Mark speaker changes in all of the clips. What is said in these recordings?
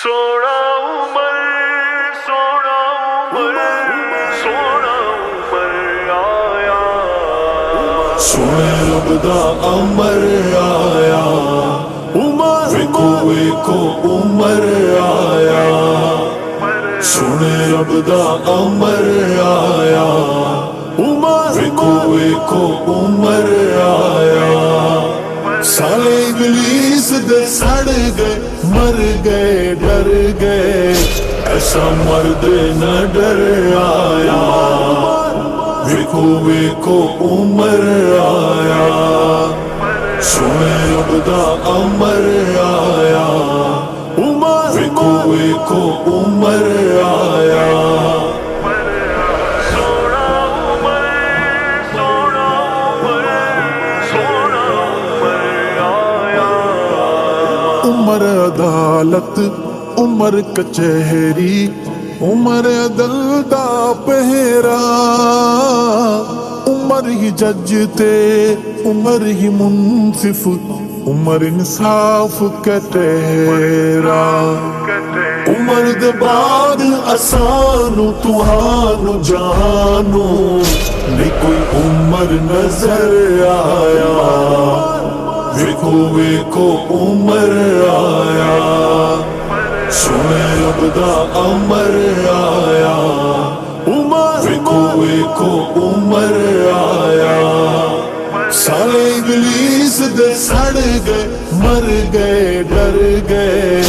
Speaker 1: سونا عمر سونا عمر سونا عمر آیا
Speaker 2: سونے رب دا امر آیا ویکو ویکو عمر آیا سونے رب دا امر آیا ویکو ویکو عمر آیا سارے ابلیس دے سڑ گئے مر گئے ڈر گئے ایسا مرد نہ ڈر آیا ویکو ویکو عمر آیا سونے رب دا امر آیا ویکو ویکو عمر آیا
Speaker 1: سونا عمر سونا عمر سونا عمر آیا
Speaker 2: عمر عدالت عمر کچہری عمر عدل دا پہرا عمر ہی جج تے عمر ہی منصف عمر انصاف کٹہرا عمر دے بعد اسانو توہانو جانو نہیں کوئی عمر نظر آیا ویکو ویکو عمر آیا سونے رب دا امر آیا ویکو ویکو عمر آیا سارے ابلیس دے سڑ گئے مر گئے ڈر گئے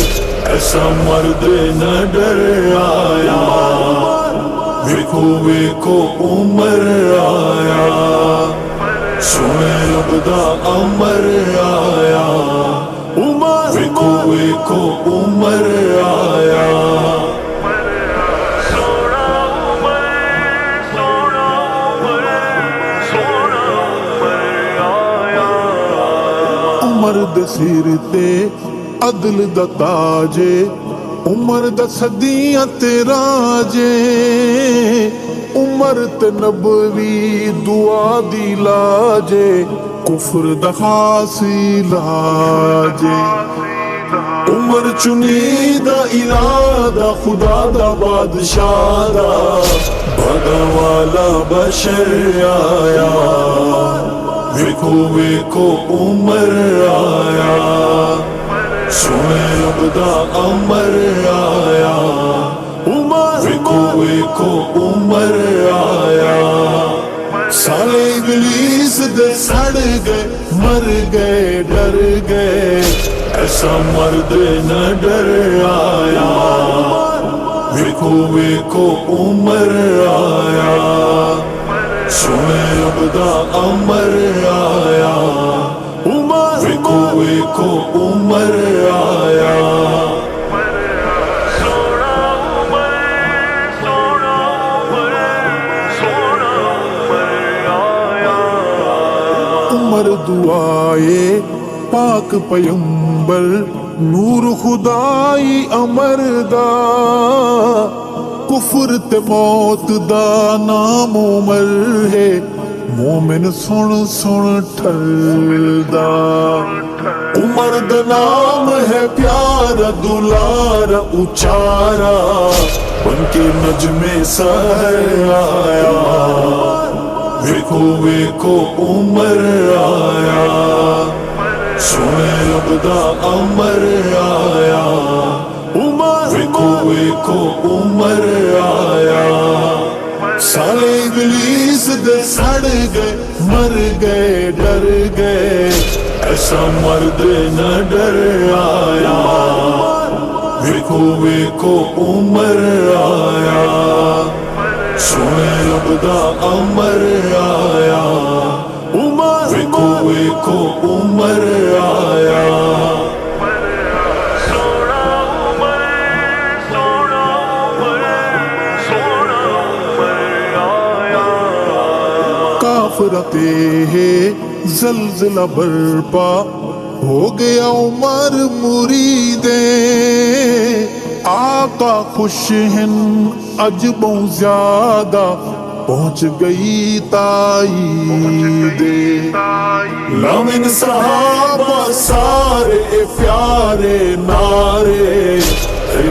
Speaker 2: ایسا مرد نہ ڈر آیا ویکو ویکو عمر آیا سونے رب دا امر آیا ویکو ویکو عمر آیا
Speaker 1: سونا عمر سونا عمر سونا عمر آیا
Speaker 2: عمر دے سر تے عدل دا تاجے عمر دا صدیاں تے راجے عمر تے نبوی دعا دی لاجے کفر دا خاصی لاجے عمر چنی دا ارادہ خدا دا بادشاہ دا بھگا والا بشر آیا ویکو ویکو عمر آیا سونے رب دا امر آیا ویکو ویکو عمر آیا سارے ابلیس دے سڑ گئے مر گئے ڈر گئے ایسا مرد نہ ڈر آیا ویکو ویکو عمر آیا سونے رب دا امر آیا ویکو ویکو عمر آیا
Speaker 1: سونا عمر سونا عمر سونا عمر آیا
Speaker 2: عمر دعائے پاک پیمبر نور خدائی امر دا کفر تے موت دا نام عمر ہے مومن سن سن ٹھل دا عمر دا نام ہے پیارا دلارا اچارا بن کے نجم سحر آیا ویکو ویکو عمر آیا سونے رب دا امر آیا ویکو ویکو عمر آیا سارے ابلیس دے سڑ گئے مر گئے ڈر گئے ایسا مرد نہ ڈر آیا ویکو ویکو عمر آیا سونے رب دا امر آیا ویکو ویکو عمر آیا
Speaker 1: سونا عمر سونا عمر سونا عمر آیا
Speaker 2: کافرتے ہے زلزلہ برپا ہو گیا عمر مریدے آقا خوش ہیں عجبوں زیادہ پہنچ گئی تائید لمن صحابہ سارے پیارے نعرے